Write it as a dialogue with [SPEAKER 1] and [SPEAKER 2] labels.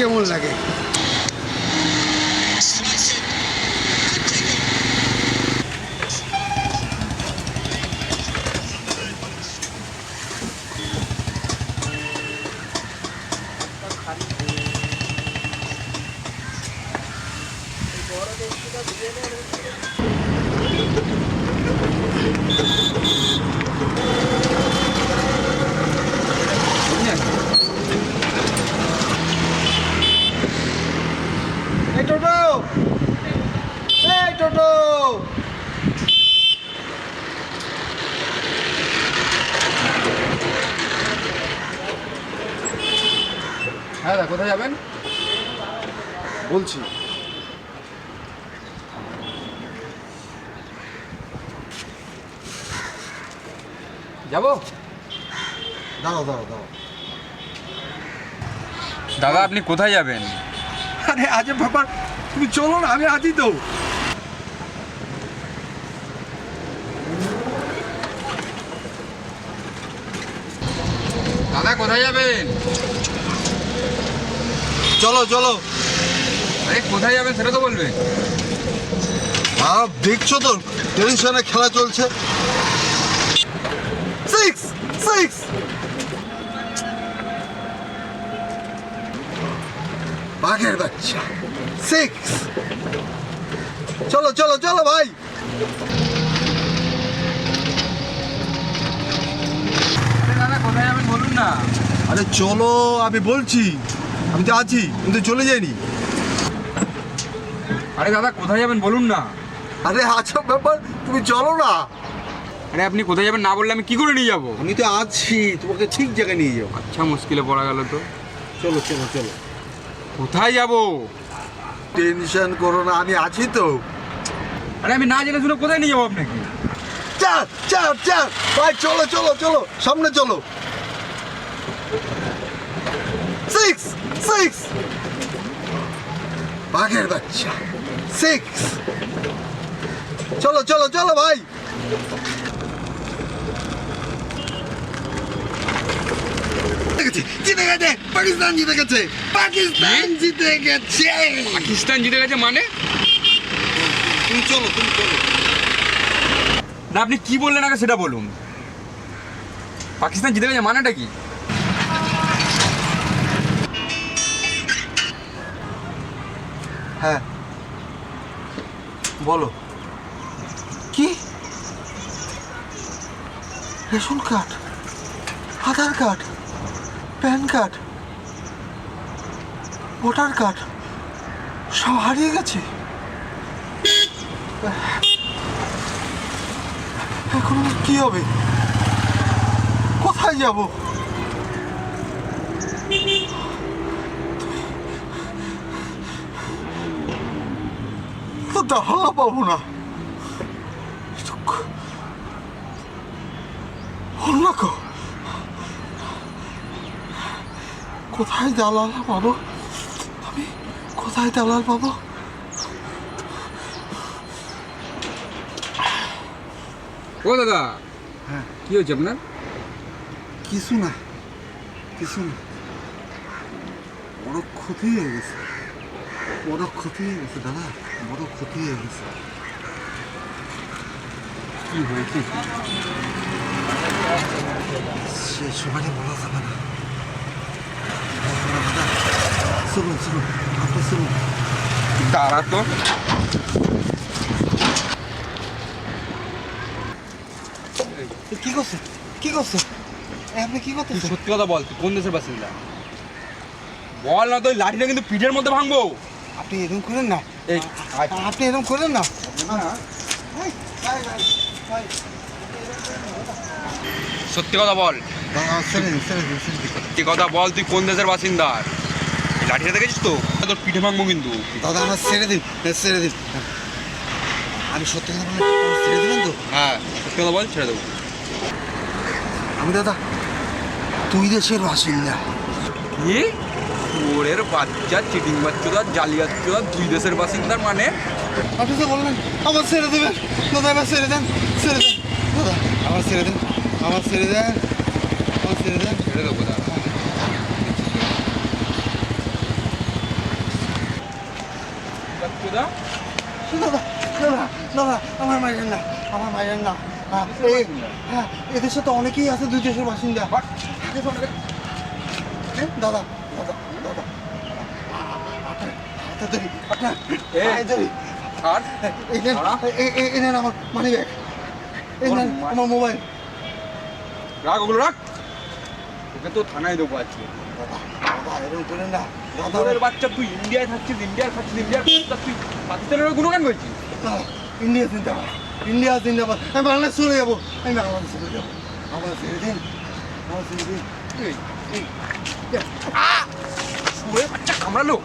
[SPEAKER 1] কেমন লাগে। এই টোটো, এই টোটো,
[SPEAKER 2] হ্যাঁ দাদা, কোথায় যাবেন
[SPEAKER 1] বলছি
[SPEAKER 2] যাবো?
[SPEAKER 1] দাঁড়াও দাঁড়াও দাঁড়াও।
[SPEAKER 2] দাদা আপনি কোথায় যাবেন?
[SPEAKER 1] আরে আজব ব্যাপার, তুমি চলো না, আমি আছি তো।
[SPEAKER 2] দাদা কোথায় যাবেন?
[SPEAKER 1] চলো চলো।
[SPEAKER 2] আরে কোথায় যাবেন সেটা তো বলবেন।
[SPEAKER 1] দেখছো তো টেনশনে খেলা চলছে। সিক্স সিক্স, বাঘের বাচ্চা, সিক্স। চলো চলো চলো ভাই।
[SPEAKER 2] আরে দাদা কোথায় যাবেন বলুন না।
[SPEAKER 1] আরে চলো, আমি বলছি, আমি তো আছি, কিন্তু চলে যাইনি।
[SPEAKER 2] আরে দাদা কোথায় যাবেন বলুন না।
[SPEAKER 1] আরে আচ্ছা ব্যাপার, তুমি চলো না।
[SPEAKER 2] আরে আপনি কোথায় যাবেন না বললে আমি কি করে নিয়ে যাবো?
[SPEAKER 1] আমি তো আছি, তোমাকে ঠিক জায়গায় নিয়ে যাবো।
[SPEAKER 2] আচ্ছা মুশকিলে পড়া গেল তো।
[SPEAKER 1] চলো চলো চলো।
[SPEAKER 2] কোথায় যাবো?
[SPEAKER 1] টেনশন করো না, আমি আছি তো।
[SPEAKER 2] আরে আমি না জেনে শুনে কোথায় নিয়ে যাবো আপনাকে?
[SPEAKER 1] চার চার চার ভাই, চলো চলো চলো, সামনে চলো। সিক্স সিক্স, বাঘের বাচ্চা, সিক্স। চলো চলো চলো ভাই। জিতে গেছে পাকিস্তান, জিতে গেছে পাকিস্তান, জিতে গেছে
[SPEAKER 2] পাকিস্তান জিতে গেছে মানে?
[SPEAKER 1] তুমি চলো, তুমি চলো।
[SPEAKER 2] না আপনি কি বললেন আগে সেটা বলুন। পাকিস্তান জিতে গেছে মানেটা কি?
[SPEAKER 1] হ্যাঁ বলো। কি? Ration card, Aadhaar card, PAN card, voter card সব হারিয়ে গেছে। এখন আমার কি হবে? কোথায় যাব? তো দাহলা পাবো না। অন্যকো কোথায় দালাল পাবো? আমি কোথায় দালাল পাবো?
[SPEAKER 2] ও দাদা,
[SPEAKER 1] হ্যাঁ
[SPEAKER 2] কি হয়েছে আপনার?
[SPEAKER 1] কিছু না, কিছু না। বড় ক্ষতি হয়ে গেছে, বড় ক্ষতি হয়ে গেছে দাদা, বড় ক্ষতি হয়ে গেছে।
[SPEAKER 2] কি হয়েছে?
[SPEAKER 1] সে সবারই বলা যাবে না। দাদা শুনুন শুনুন, আপনি শুনুন।
[SPEAKER 2] দাঁড়া তো।
[SPEAKER 1] কি করছে, কি করছে? আপনি কি
[SPEAKER 2] তুই
[SPEAKER 1] করতেছেন?
[SPEAKER 2] সত্যি কথা বল, তুই কোন দেশের বাসিন্দা? বল না তো, ওই লাঠিটা কিন্তু পিঠের মধ্যে ভাঙবো।
[SPEAKER 1] আপনি এরকম করেন না,
[SPEAKER 2] এই
[SPEAKER 1] আপনি এরকম করেন না।
[SPEAKER 2] সত্যি কথা বল,
[SPEAKER 1] ছেড়ে দিন ছেড়ে দিন ছেড়ে দিন।
[SPEAKER 2] সত্যি কথা বল, তুই কোন দেশের বাসিন্দা? এই লাঠিটা দেখেছিস তো? তোর পিঠে ভাঙবো কিন্তু।
[SPEAKER 1] দাদা আমার ছেড়ে দিন, ছেড়ে দিন। আমি সত্যি কথা বলে আমার ছেড়ে দিবেন তো?
[SPEAKER 2] হ্যাঁ সত্যি কথা বল, ছেড়ে দেবো।
[SPEAKER 1] আমি দাদা দুই দেশের বাসিন্দা।
[SPEAKER 2] কি? ওরের বাচ্চা, চিটিং বাচ্চা, জালিয়াচ্চা, দুই দেশের বাসিন্দার মানে?
[SPEAKER 1] আপনি তো বললেন আমার ছেড়ে দেবেন। দাদা আমার ছেড়ে দেন, ছেড়ে দেন দাদা, আমার ছেড়ে দেন, আমার ছেড়ে দেন, আমার ছেড়ে দেন।
[SPEAKER 2] ছেড়ে দেবো দাদা। চোদা
[SPEAKER 1] দাদা দাদা দাদা আমার মায়ের না, আমার মায়ের না। হ্যাঁ, এদের সাথে অনেকেই আছে দুই দেশের বাসিন্দা। দাদা দাদা দাদা হাতে ধরি, আপনার পায়ে ধরি।
[SPEAKER 2] আর
[SPEAKER 1] এই নেন আমার মানি ব্যাগ, এই নেন আমার মোবাইল।
[SPEAKER 2] রাখ ওগুলো রাখ, ওকে তো থানায় দেবো আজকে।
[SPEAKER 1] দাদা দাদা এরকম করেন না দাদা।
[SPEAKER 2] দাদার বাচ্চা, তুই ইন্ডিয়ায় থাকছিস, ইন্ডিয়ার খাচ্ছিস, ইন্ডিয়ার তুই পাকিস্তানের গুণগান করছিস।
[SPEAKER 1] ইন্ডিয়া জিন্দাবাদ, ইন্ডিয়া জিন্দাবাদ। আমি বাংলাদেশ চলে যাবো, আমি বাংলাদেশ চলে যাবো। আমার ছেড়ে দিন, আমার ছেড়ে দিন।
[SPEAKER 2] শুয়ে বাচ্চা কামড়ালো।